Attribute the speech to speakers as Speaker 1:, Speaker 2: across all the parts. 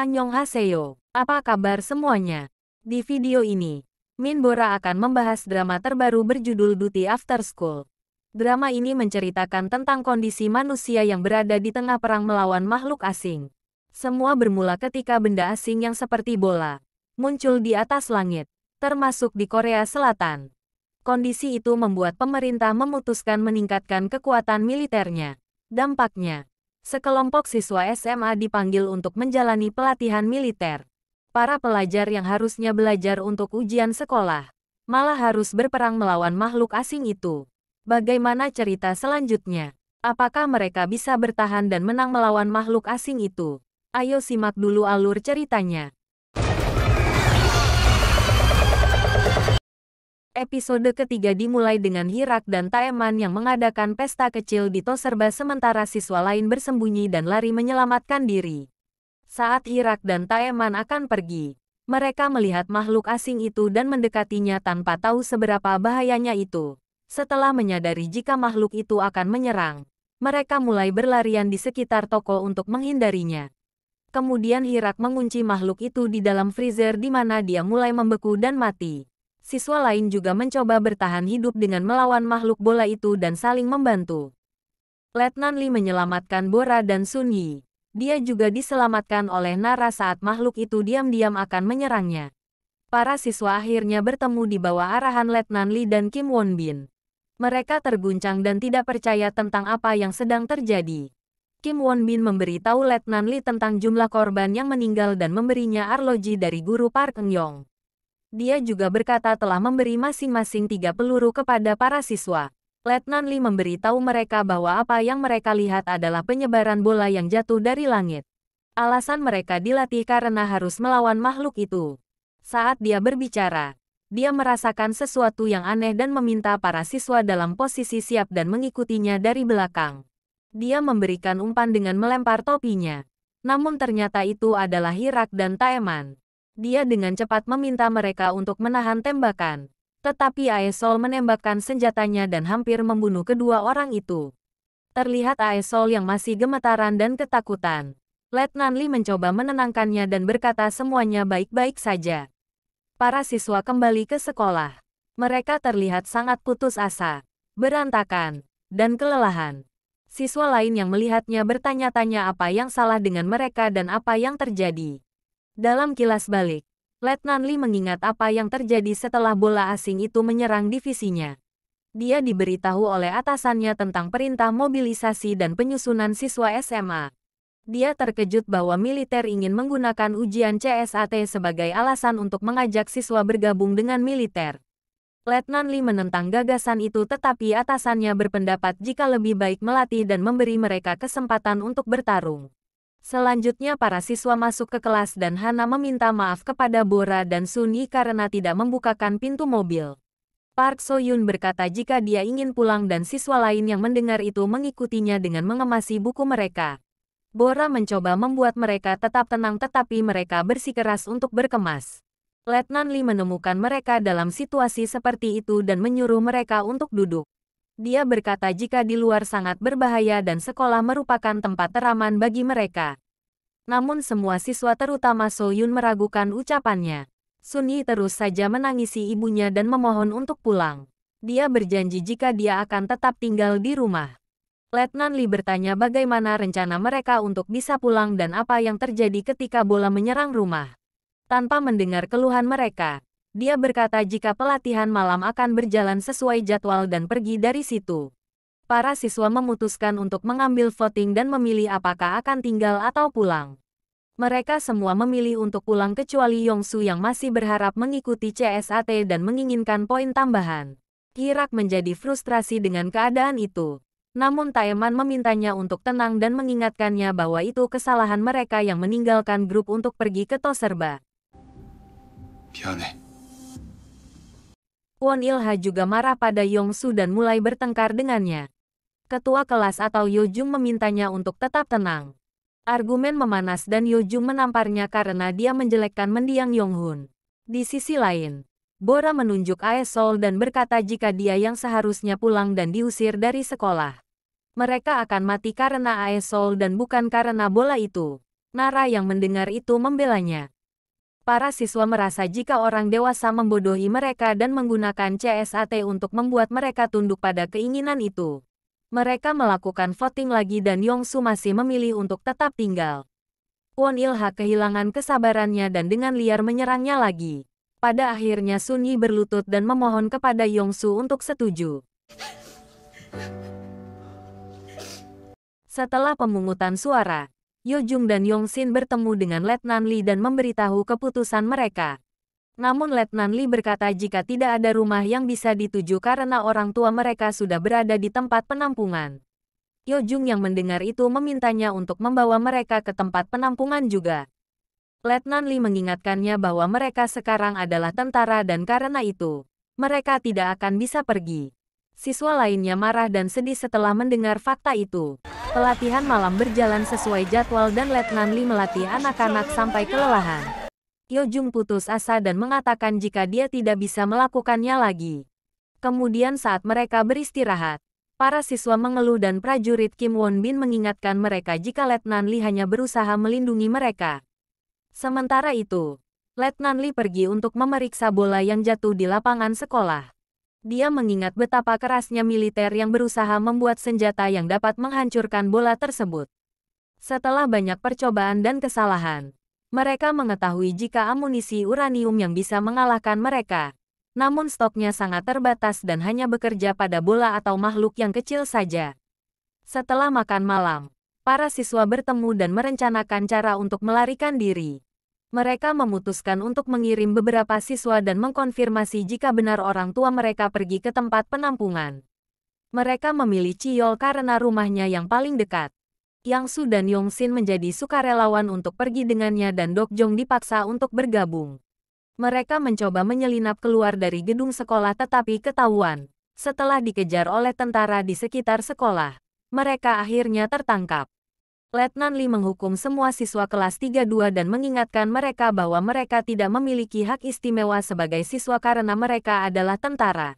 Speaker 1: Annyeonghaseyo, apa kabar semuanya? Di video ini, Min Bora akan membahas drama terbaru berjudul Duty After School. Drama ini menceritakan tentang kondisi manusia yang berada di tengah perang melawan makhluk asing. Semua bermula ketika benda asing yang seperti bola muncul di atas langit, termasuk di Korea Selatan. Kondisi itu membuat pemerintah memutuskan meningkatkan kekuatan militernya. Dampaknya, sekelompok siswa SMA dipanggil untuk menjalani pelatihan militer. Para pelajar yang harusnya belajar untuk ujian sekolah, malah harus berperang melawan makhluk asing itu. Bagaimana cerita selanjutnya? Apakah mereka bisa bertahan dan menang melawan makhluk asing itu? Ayo simak dulu alur ceritanya. Episode ketiga dimulai dengan Hirak dan Taeman yang mengadakan pesta kecil di Toserba sementara siswa lain bersembunyi dan lari menyelamatkan diri. Saat Hirak dan Taeman akan pergi, mereka melihat makhluk asing itu dan mendekatinya tanpa tahu seberapa bahayanya itu. Setelah menyadari jika makhluk itu akan menyerang, mereka mulai berlarian di sekitar toko untuk menghindarinya. Kemudian Hirak mengunci makhluk itu di dalam freezer di mana dia mulai membeku dan mati. Siswa lain juga mencoba bertahan hidup dengan melawan makhluk bola itu dan saling membantu. Letnan Lee menyelamatkan Bora dan Sun Yi. Dia juga diselamatkan oleh Nara saat makhluk itu diam-diam akan menyerangnya. Para siswa akhirnya bertemu di bawah arahan Letnan Lee dan Kim Won Bin. Mereka terguncang dan tidak percaya tentang apa yang sedang terjadi. Kim Won Bin memberitahu Letnan Lee tentang jumlah korban yang meninggal dan memberinya arloji dari guru Park Eun-yong. Dia juga berkata telah memberi masing-masing 3 peluru kepada para siswa. Letnan Lee memberitahu mereka bahwa apa yang mereka lihat adalah penyebaran bola yang jatuh dari langit. Alasan mereka dilatih karena harus melawan makhluk itu. Saat dia berbicara, dia merasakan sesuatu yang aneh dan meminta para siswa dalam posisi siap dan mengikutinya dari belakang. Dia memberikan umpan dengan melempar topinya. Namun ternyata itu adalah Hirak dan Taeman. Dia dengan cepat meminta mereka untuk menahan tembakan. Tetapi Aesol menembakkan senjatanya dan hampir membunuh kedua orang itu. Terlihat Aesol yang masih gemetaran dan ketakutan. Letnan Lee mencoba menenangkannya dan berkata semuanya baik-baik saja. Para siswa kembali ke sekolah. Mereka terlihat sangat putus asa, berantakan, dan kelelahan. Siswa lain yang melihatnya bertanya-tanya apa yang salah dengan mereka dan apa yang terjadi. Dalam kilas balik, Letnan Lee mengingat apa yang terjadi setelah bola asing itu menyerang divisinya. Dia diberitahu oleh atasannya tentang perintah mobilisasi dan penyusunan siswa SMA. Dia terkejut bahwa militer ingin menggunakan ujian CSAT sebagai alasan untuk mengajak siswa bergabung dengan militer. Letnan Lee menentang gagasan itu tetapi atasannya berpendapat jika lebih baik melatih dan memberi mereka kesempatan untuk bertarung. Selanjutnya para siswa masuk ke kelas dan Hana meminta maaf kepada Bora dan Sun Yi karena tidak membukakan pintu mobil. Park So-yoon berkata jika dia ingin pulang dan siswa lain yang mendengar itu mengikutinya dengan mengemasi buku mereka. Bora mencoba membuat mereka tetap tenang tetapi mereka bersikeras untuk berkemas. Letnan Lee menemukan mereka dalam situasi seperti itu dan menyuruh mereka untuk duduk. Dia berkata jika di luar sangat berbahaya dan sekolah merupakan tempat teraman bagi mereka. Namun semua siswa terutama So-yoon meragukan ucapannya. Sun Yi terus saja menangisi ibunya dan memohon untuk pulang. Dia berjanji jika dia akan tetap tinggal di rumah. Letnan Lee bertanya bagaimana rencana mereka untuk bisa pulang dan apa yang terjadi ketika bola menyerang rumah. Tanpa mendengar keluhan mereka, dia berkata jika pelatihan malam akan berjalan sesuai jadwal dan pergi dari situ. Para siswa memutuskan untuk mengambil voting dan memilih apakah akan tinggal atau pulang. Mereka semua memilih untuk pulang kecuali Yongsu yang masih berharap mengikuti CSAT dan menginginkan poin tambahan. Hirak menjadi frustrasi dengan keadaan itu. Namun Taeman memintanya untuk tenang dan mengingatkannya bahwa itu kesalahan mereka yang meninggalkan grup untuk pergi ke Toserba.
Speaker 2: 미안해.
Speaker 1: Won Il-ha juga marah pada Yongsu dan mulai bertengkar dengannya. Ketua kelas atau Yojung memintanya untuk tetap tenang. Argumen memanas dan Yojung menamparnya karena dia menjelekkan mendiang Yonghun. Di sisi lain, Bora menunjuk Aesol dan berkata jika dia yang seharusnya pulang dan diusir dari sekolah. Mereka akan mati karena Aesol dan bukan karena bola itu. Nara yang mendengar itu membelanya. Para siswa merasa jika orang dewasa membodohi mereka dan menggunakan CSAT untuk membuat mereka tunduk pada keinginan itu. Mereka melakukan voting lagi dan Yongsu masih memilih untuk tetap tinggal. Won Il-ha kehilangan kesabarannya dan dengan liar menyerangnya lagi. Pada akhirnya Sun Yi berlutut dan memohon kepada Yongsu untuk setuju. Setelah pemungutan suara, Yojung dan Yongsin bertemu dengan Letnan Lee dan memberitahu keputusan mereka. Namun Letnan Lee berkata jika tidak ada rumah yang bisa dituju karena orang tua mereka sudah berada di tempat penampungan. Yojung yang mendengar itu memintanya untuk membawa mereka ke tempat penampungan juga. Letnan Lee mengingatkannya bahwa mereka sekarang adalah tentara dan karena itu, mereka tidak akan bisa pergi. Siswa lainnya marah dan sedih setelah mendengar fakta itu. Pelatihan malam berjalan sesuai jadwal dan Letnan Lee melatih anak-anak sampai kelelahan. Yojung putus asa dan mengatakan jika dia tidak bisa melakukannya lagi. Kemudian saat mereka beristirahat, para siswa mengeluh dan prajurit Kim Won Bin mengingatkan mereka jika Letnan Lee hanya berusaha melindungi mereka. Sementara itu, Letnan Lee pergi untuk memeriksa bola yang jatuh di lapangan sekolah. Dia mengingat betapa kerasnya militer yang berusaha membuat senjata yang dapat menghancurkan bola tersebut. Setelah banyak percobaan dan kesalahan, mereka mengetahui jika amunisi uranium yang bisa mengalahkan mereka. Namun stoknya sangat terbatas dan hanya bekerja pada bola atau makhluk yang kecil saja. Setelah makan malam, para siswa bertemu dan merencanakan cara untuk melarikan diri. Mereka memutuskan untuk mengirim beberapa siswa dan mengkonfirmasi jika benar orang tua mereka pergi ke tempat penampungan. Mereka memilih Chiyol karena rumahnya yang paling dekat. Yang Su dan Yongsin menjadi sukarelawan untuk pergi dengannya dan Dokjong dipaksa untuk bergabung. Mereka mencoba menyelinap keluar dari gedung sekolah tetapi ketahuan. Setelah dikejar oleh tentara di sekitar sekolah, mereka akhirnya tertangkap. Letnan Lee menghukum semua siswa kelas 32 dan mengingatkan mereka bahwa mereka tidak memiliki hak istimewa sebagai siswa karena mereka adalah tentara.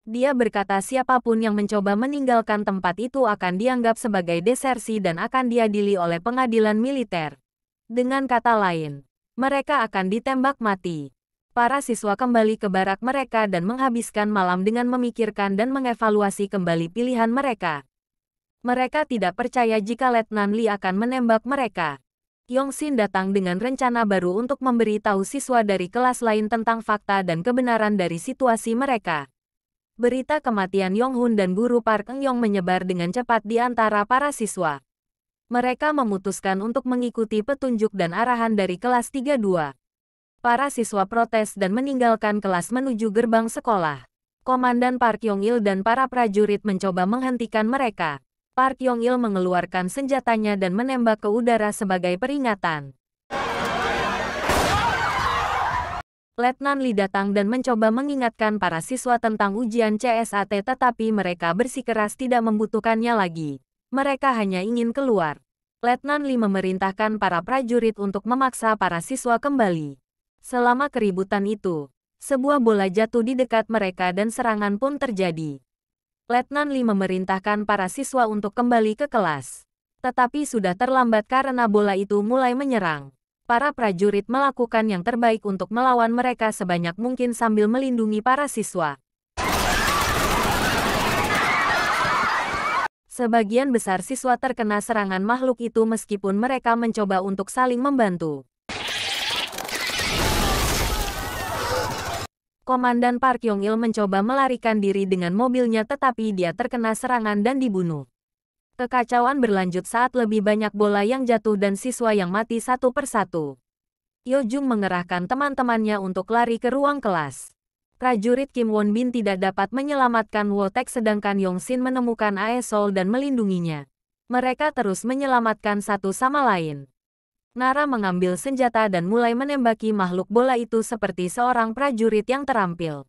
Speaker 1: Dia berkata siapapun yang mencoba meninggalkan tempat itu akan dianggap sebagai desersi dan akan diadili oleh pengadilan militer. Dengan kata lain, mereka akan ditembak mati. Para siswa kembali ke barak mereka dan menghabiskan malam dengan memikirkan dan mengevaluasi kembali pilihan mereka. Mereka tidak percaya jika Letnan Lee akan menembak mereka. Yongsin datang dengan rencana baru untuk memberi tahu siswa dari kelas lain tentang fakta dan kebenaran dari situasi mereka. Berita kematian Yonghun dan guru Park Eun-yong menyebar dengan cepat di antara para siswa. Mereka memutuskan untuk mengikuti petunjuk dan arahan dari kelas 32. Para siswa protes dan meninggalkan kelas menuju gerbang sekolah. Komandan Park Yong-il dan para prajurit mencoba menghentikan mereka. Park Yong-il mengeluarkan senjatanya dan menembak ke udara sebagai peringatan. Letnan Lee datang dan mencoba mengingatkan para siswa tentang ujian CSAT tetapi mereka bersikeras tidak membutuhkannya lagi. Mereka hanya ingin keluar. Letnan Lee memerintahkan para prajurit untuk memaksa para siswa kembali. Selama keributan itu, sebuah bola jatuh di dekat mereka dan serangan pun terjadi. Letnan Lee memerintahkan para siswa untuk kembali ke kelas. Tetapi sudah terlambat karena bola itu mulai menyerang. Para prajurit melakukan yang terbaik untuk melawan mereka sebanyak mungkin sambil melindungi para siswa. Sebagian besar siswa terkena serangan makhluk itu meskipun mereka mencoba untuk saling membantu. Komandan Park Yong-il mencoba melarikan diri dengan mobilnya tetapi dia terkena serangan dan dibunuh. Kekacauan berlanjut saat lebih banyak bola yang jatuh dan siswa yang mati satu persatu. Yojung mengerahkan teman-temannya untuk lari ke ruang kelas. Prajurit Kim Won Bin tidak dapat menyelamatkan Wotek sedangkan Yongsin menemukan Aesol dan melindunginya. Mereka terus menyelamatkan satu sama lain. Nara mengambil senjata dan mulai menembaki makhluk bola itu seperti seorang prajurit yang terampil.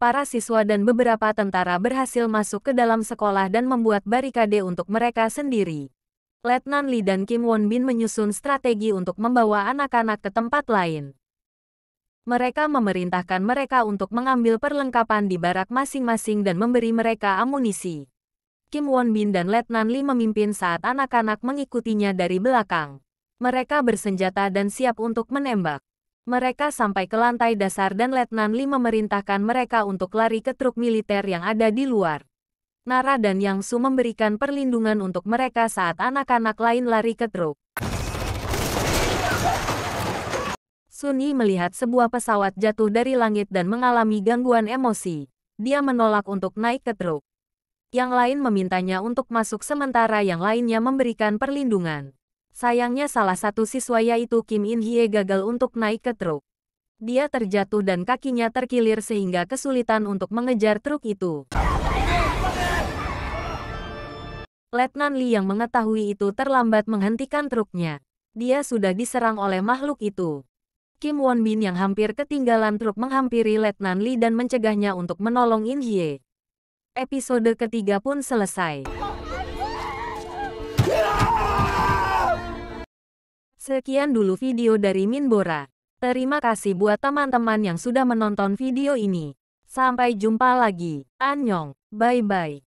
Speaker 1: Para siswa dan beberapa tentara berhasil masuk ke dalam sekolah dan membuat barikade untuk mereka sendiri. Letnan Lee dan Kim Won Bin menyusun strategi untuk membawa anak-anak ke tempat lain. Mereka memerintahkan mereka untuk mengambil perlengkapan di barak masing-masing dan memberi mereka amunisi. Kim Won Bin dan Letnan Lee memimpin saat anak-anak mengikutinya dari belakang. Mereka bersenjata dan siap untuk menembak. Mereka sampai ke lantai dasar dan Letnan Lee memerintahkan mereka untuk lari ke truk militer yang ada di luar. Nara dan Yang Su memberikan perlindungan untuk mereka saat anak-anak lain lari ke truk. Sun Yi melihat sebuah pesawat jatuh dari langit dan mengalami gangguan emosi. Dia menolak untuk naik ke truk. Yang lain memintanya untuk masuk sementara yang lainnya memberikan perlindungan. Sayangnya salah satu siswa yaitu Kim In Hye gagal untuk naik ke truk. Dia terjatuh dan kakinya terkilir sehingga kesulitan untuk mengejar truk itu. Letnan Lee yang mengetahui itu terlambat menghentikan truknya. Dia sudah diserang oleh makhluk itu. Kim Won Bin yang hampir ketinggalan truk menghampiri Letnan Lee dan mencegahnya untuk menolong In Hye. Episode ketiga pun selesai. Sekian dulu video dari Minbora. Terima kasih buat teman-teman yang sudah menonton video ini. Sampai jumpa lagi. Annyeong, bye-bye.